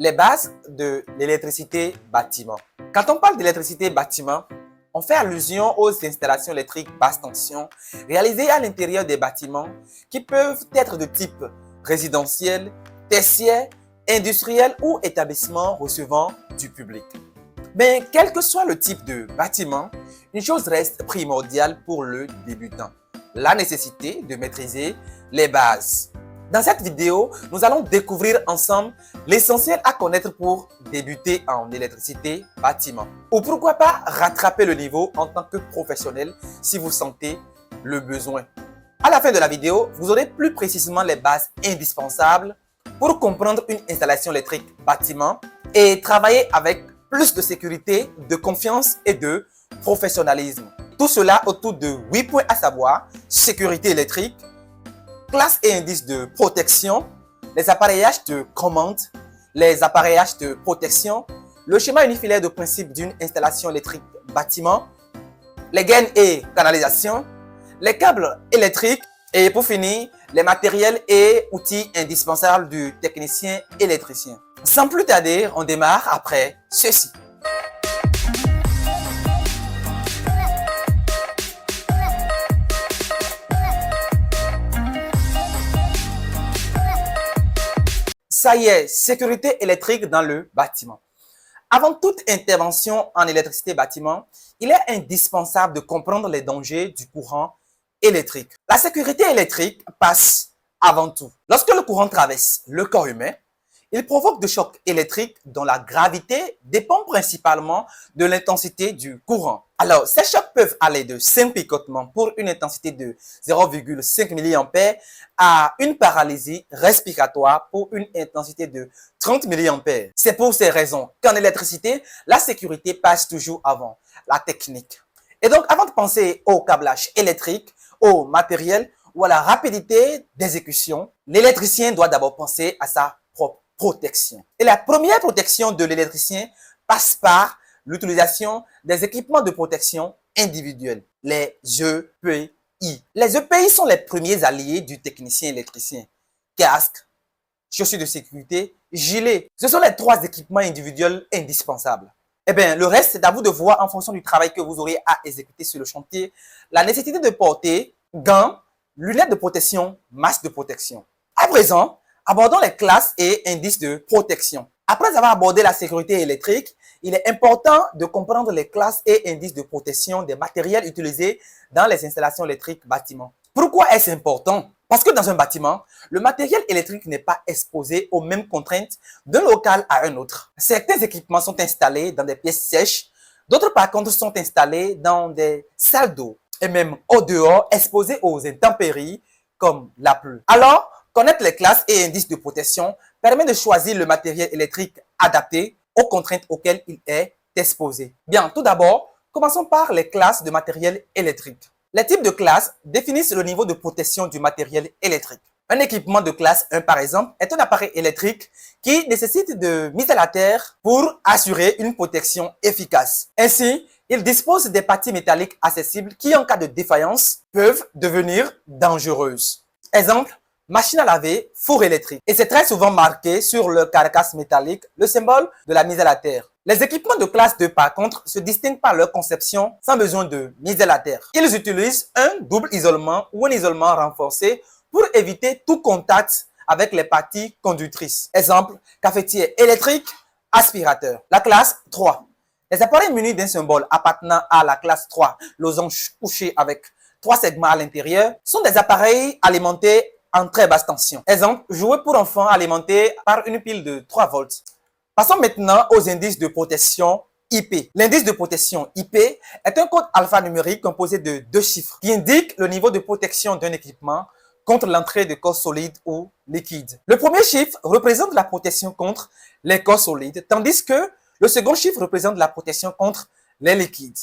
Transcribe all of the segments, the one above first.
Les bases de l'électricité bâtiment. Quand on parle d'électricité bâtiment, on fait allusion aux installations électriques basse tension réalisées à l'intérieur des bâtiments qui peuvent être de type résidentiel, tertiaire, industriel ou établissement recevant du public. Mais quel que soit le type de bâtiment, une chose reste primordiale pour le débutant, la nécessité de maîtriser les bases. Dans cette vidéo, nous allons découvrir ensemble l'essentiel à connaître pour débuter en électricité bâtiment. Ou pourquoi pas rattraper le niveau en tant que professionnel si vous sentez le besoin. À la fin de la vidéo, vous aurez plus précisément les bases indispensables pour comprendre une installation électrique bâtiment et travailler avec plus de sécurité, de confiance et de professionnalisme. Tout cela autour de 8 points à savoir: sécurité électrique, classe et indices de protection, les appareillages de commande, les appareillages de protection, le schéma unifilaire de principe d'une installation électrique bâtiment, les gaines et canalisations, les câbles électriques et pour finir, les matériels et outils indispensables du technicien électricien. Sans plus tarder, on démarre après ceci. Ça y est, sécurité électrique dans le bâtiment. Avant toute intervention en électricité bâtiment, il est indispensable de comprendre les dangers du courant électrique. La sécurité électrique passe avant tout. Lorsque le courant traverse le corps humain, il provoque des chocs électriques dont la gravité dépend principalement de l'intensité du courant. Alors, ces chocs peuvent aller de 5 picotements pour une intensité de 0,5 mA à une paralysie respiratoire pour une intensité de 30 mA. C'est pour ces raisons qu'en électricité, la sécurité passe toujours avant la technique. Et donc, avant de penser au câblage électrique, au matériel ou à la rapidité d'exécution, l'électricien doit d'abord penser à sa propre protection. Et la première protection de l'électricien passe par l'utilisation des équipements de protection individuels, les EPI. Les EPI sont les premiers alliés du technicien électricien. Casque, chaussures de sécurité, gilet. Ce sont les 3 équipements individuels indispensables. Eh bien, le reste, c'est à vous de voir en fonction du travail que vous aurez à exécuter sur le chantier, la nécessité de porter gants, lunettes de protection, masque de protection. À présent, abordons les classes et indices de protection. Après avoir abordé la sécurité électrique, il est important de comprendre les classes et indices de protection des matériels utilisés dans les installations électriques bâtiments. Pourquoi est-ce important? Parce que dans un bâtiment, le matériel électrique n'est pas exposé aux mêmes contraintes d'un local à un autre. Certains équipements sont installés dans des pièces sèches, d'autres par contre sont installés dans des salles d'eau et même au dehors, exposés aux intempéries comme la pluie. Alors, connaître les classes et indices de protection permet de choisir le matériel électrique adapté aux contraintes auxquelles il est exposé. Bien, tout d'abord, commençons par les classes de matériel électrique. Les types de classes définissent le niveau de protection du matériel électrique. Un équipement de classe 1, par exemple, est un appareil électrique qui nécessite de mise à la terre pour assurer une protection efficace. Ainsi, il dispose des parties métalliques accessibles qui, en cas de défaillance, peuvent devenir dangereuses. Exemple, machine à laver, four électrique. Et c'est très souvent marqué sur le carcasse métallique, le symbole de la mise à la terre. Les équipements de classe 2, par contre, se distinguent par leur conception sans besoin de mise à la terre. Ils utilisent un double isolement ou un isolement renforcé pour éviter tout contact avec les parties conductrices. Exemple, cafetière électrique, aspirateur. La classe 3. Les appareils munis d'un symbole appartenant à la classe 3, losange couché avec 3 segments à l'intérieur, sont des appareils alimentés en très basse tension. Exemple, jouet pour enfants alimenté par une pile de 3 volts. Passons maintenant aux indices de protection IP. L'indice de protection IP est un code alphanumérique composé de 2 chiffres qui indique le niveau de protection d'un équipement contre l'entrée de corps solides ou liquides. Le premier chiffre représente la protection contre les corps solides, tandis que le second chiffre représente la protection contre les liquides.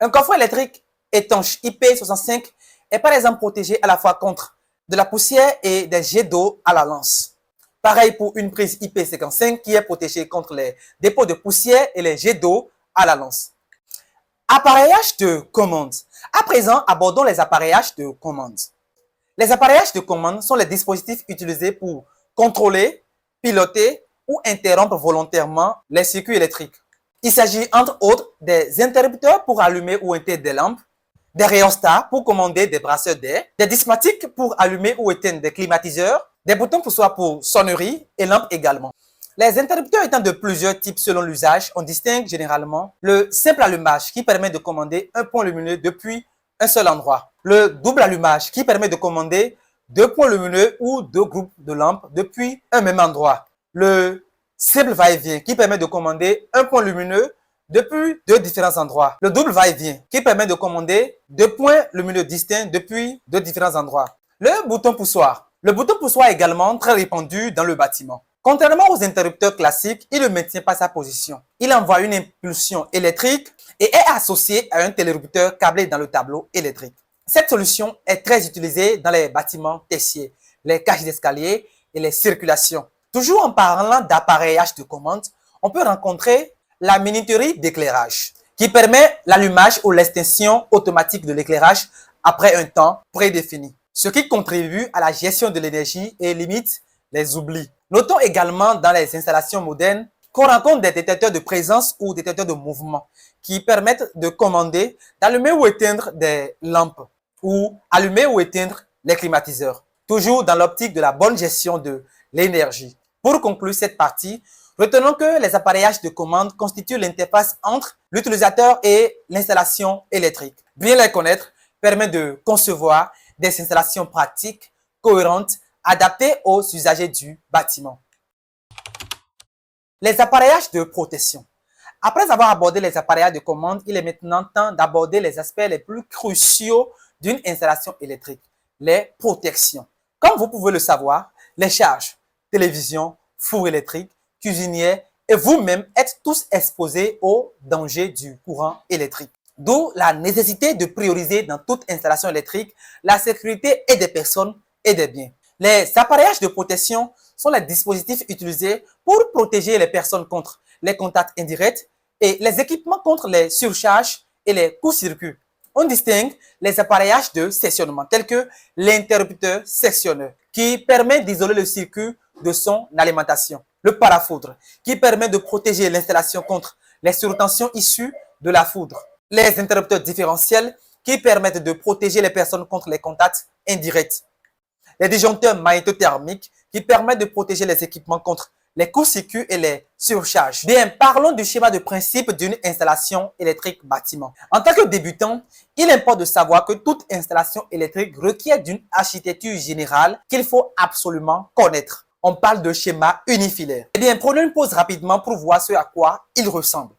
Un coffre électrique étanche IP65 est par exemple protégé à la fois contre de la poussière et des jets d'eau à la lance. Pareil pour une prise IP55 qui est protégée contre les dépôts de poussière et les jets d'eau à la lance. Appareillage de commande. À présent, abordons les appareillages de commande. Les appareillages de commande sont les dispositifs utilisés pour contrôler, piloter ou interrompre volontairement les circuits électriques. Il s'agit entre autres des interrupteurs pour allumer ou éteindre des lampes, des rhéostats pour commander des brasseurs d'air, des dismatiques pour allumer ou éteindre des climatiseurs, des boutons poussoirs pour sonnerie et lampes également. Les interrupteurs étant de plusieurs types selon l'usage, on distingue généralement le simple allumage qui permet de commander un point lumineux depuis un seul endroit, le double allumage qui permet de commander deux points lumineux ou deux groupes de lampes depuis un même endroit, le simple va-et-vient qui permet de commander un point lumineux depuis deux différents endroits, le double va-et-vient qui permet de commander deux points lumineux distincts depuis deux différents endroits, le bouton poussoir. Le bouton poussoir est également très répandu dans le bâtiment. Contrairement aux interrupteurs classiques, il ne maintient pas sa position. Il envoie une impulsion électrique et est associé à un interrupteur câblé dans le tableau électrique. Cette solution est très utilisée dans les bâtiments tertiaires, les cages d'escalier et les circulations. Toujours en parlant d'appareillage de commande, on peut rencontrer la minuterie d'éclairage qui permet l'allumage ou l'extinction automatique de l'éclairage après un temps prédéfini, ce qui contribue à la gestion de l'énergie et limite les oublis. Notons également dans les installations modernes qu'on rencontre des détecteurs de présence ou détecteurs de mouvement qui permettent de commander, d'allumer ou éteindre des lampes ou allumer ou éteindre les climatiseurs, toujours dans l'optique de la bonne gestion de l'énergie. Pour conclure cette partie, retenons que les appareillages de commande constituent l'interface entre l'utilisateur et l'installation électrique. Bien les connaître permet de concevoir des installations pratiques, cohérentes, adaptés aux usagers du bâtiment. Les appareillages de protection. Après avoir abordé les appareillages de commande, il est maintenant temps d'aborder les aspects les plus cruciaux d'une installation électrique, les protections. Comme vous pouvez le savoir, les charges, télévision, four électrique, cuisinière et vous-même êtes tous exposés aux dangers du courant électrique. D'où la nécessité de prioriser dans toute installation électrique la sécurité et des personnes et des biens. Les appareillages de protection sont les dispositifs utilisés pour protéger les personnes contre les contacts indirects et les équipements contre les surcharges et les courts-circuits. On distingue les appareillages de sectionnement tels que l'interrupteur sectionneur qui permet d'isoler le circuit de son alimentation, le parafoudre qui permet de protéger l'installation contre les surtensions issues de la foudre, les interrupteurs différentiels qui permettent de protéger les personnes contre les contacts indirects, les disjoncteurs magnétothermiques qui permettent de protéger les équipements contre les courts-circuits et les surcharges. Bien, parlons du schéma de principe d'une installation électrique bâtiment. En tant que débutant, il importe de savoir que toute installation électrique requiert d'une architecture générale qu'il faut absolument connaître. On parle de schéma unifilaire. Eh bien, prenons une pause rapidement pour voir ce à quoi il ressemble.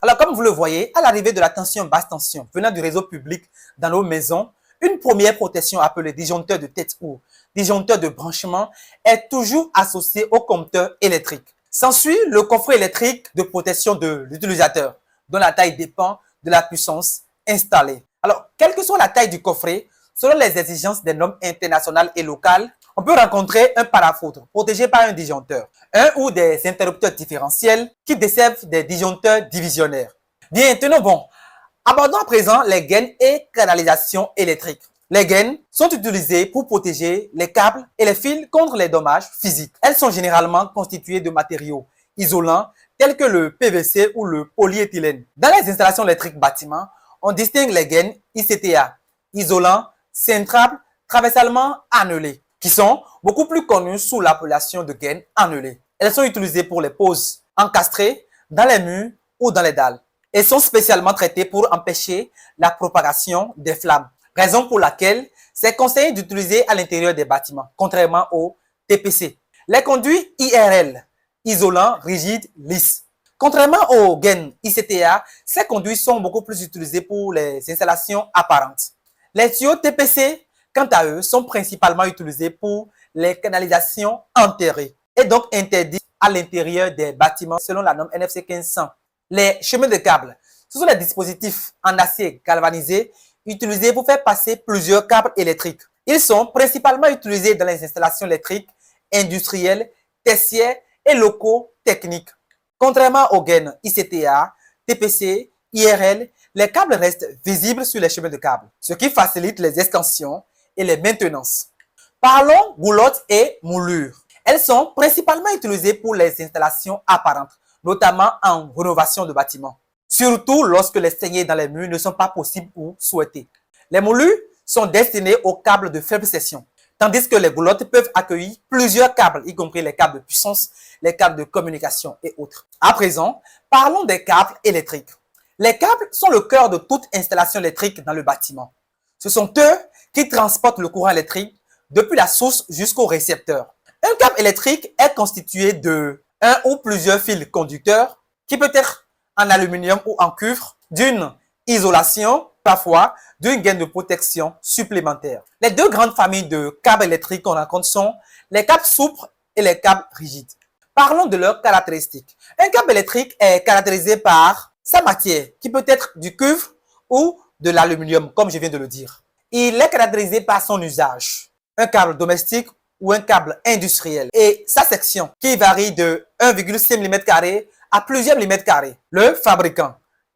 Alors, comme vous le voyez, à l'arrivée de la tension basse tension venant du réseau public dans nos maisons, une première protection appelée disjoncteur de tête ou disjoncteur de branchement est toujours associée au compteur électrique. S'ensuit le coffret électrique de protection de l'utilisateur, dont la taille dépend de la puissance installée. Alors, quelle que soit la taille du coffret, selon les exigences des normes internationales et locales, on peut rencontrer un parafoudre protégé par un disjoncteur, un ou des interrupteurs différentiels qui desservent des disjoncteurs divisionnaires. Bien, tenons bon. Abordons à présent les gaines et canalisations électriques. Les gaines sont utilisées pour protéger les câbles et les fils contre les dommages physiques. Elles sont généralement constituées de matériaux isolants tels que le PVC ou le polyéthylène. Dans les installations électriques bâtiments, on distingue les gaines ICTA, isolants, centrables, traversalement annelés, qui sont beaucoup plus connues sous l'appellation de gaines annelées. Elles sont utilisées pour les poses encastrées dans les murs ou dans les dalles et sont spécialement traitées pour empêcher la propagation des flammes, raison pour laquelle c'est conseillé d'utiliser à l'intérieur des bâtiments, contrairement au TPC. Les conduits IRL, isolants, rigides, lisses. Contrairement aux gaines ICTA, ces conduits sont beaucoup plus utilisés pour les installations apparentes. Les tuyaux TPC, quant à eux, sont principalement utilisés pour les canalisations enterrées et donc interdits à l'intérieur des bâtiments selon la norme NFC 1500. Les chemins de câbles, ce sont les dispositifs en acier galvanisé utilisés pour faire passer plusieurs câbles électriques. Ils sont principalement utilisés dans les installations électriques industrielles, tertiaires et locaux techniques. Contrairement aux gaines ICTA, TPC, IRL, les câbles restent visibles sur les chemins de câbles, ce qui facilite les extensions et les maintenances. Parlons goulottes et moulures. Elles sont principalement utilisées pour les installations apparentes, notamment en rénovation de bâtiments, surtout lorsque les saignées dans les murs ne sont pas possibles ou souhaitées. Les moulures sont destinées aux câbles de faible section, tandis que les goulottes peuvent accueillir plusieurs câbles, y compris les câbles de puissance, les câbles de communication et autres. À présent, parlons des câbles électriques. Les câbles sont le cœur de toute installation électrique dans le bâtiment. Ce sont eux qui transportent le courant électrique depuis la source jusqu'au récepteur. Un câble électrique est constitué de un ou plusieurs fils conducteurs qui peut être en aluminium ou en cuivre, d'une isolation, parfois d'une gaine de protection supplémentaire. Les deux grandes familles de câbles électriques qu'on rencontre sont les câbles souples et les câbles rigides. Parlons de leurs caractéristiques. Un câble électrique est caractérisé par sa matière, qui peut être du cuivre ou de l'aluminium, comme je viens de le dire. Il est caractérisé par son usage. Un câble domestique ou un câble industriel et sa section qui varie de 1,6 mm² à plusieurs mm². Le fabricant,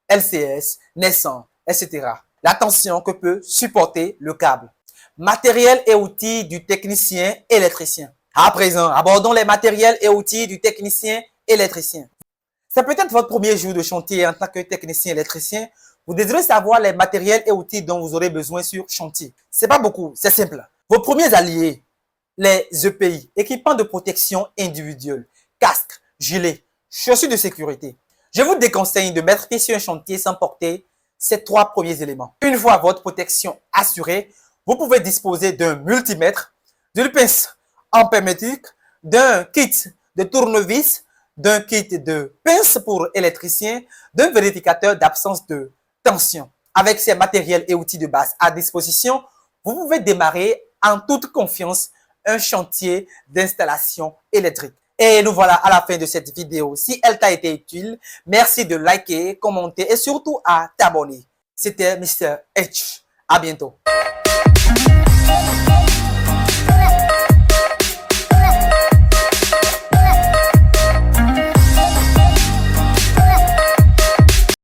LCS, Nessan, etc. La tension que peut supporter le câble. Matériel et outils du technicien électricien. À présent, abordons les matériels et outils du technicien électricien. C'est peut-être votre premier jour de chantier en tant que technicien électricien. Vous désirez savoir les matériels et outils dont vous aurez besoin sur chantier. C'est pas beaucoup, c'est simple. Vos premiers alliés, les EPI, équipements de protection individuelle, casques, gilets, chaussures de sécurité. Je vous déconseille de mettre pied sur un chantier sans porter ces trois premiers éléments. Une fois votre protection assurée, vous pouvez disposer d'un multimètre, d'une pince hermétique, d'un kit de tournevis, d'un kit de pince pour électricien, d'un vérificateur d'absence de tension. Avec ces matériels et outils de base à disposition, vous pouvez démarrer en toute confiance un chantier d'installation électrique. Et nous voilà à la fin de cette vidéo. Si elle t'a été utile, merci de liker, commenter et surtout à t'abonner. C'était Mr. H. À bientôt.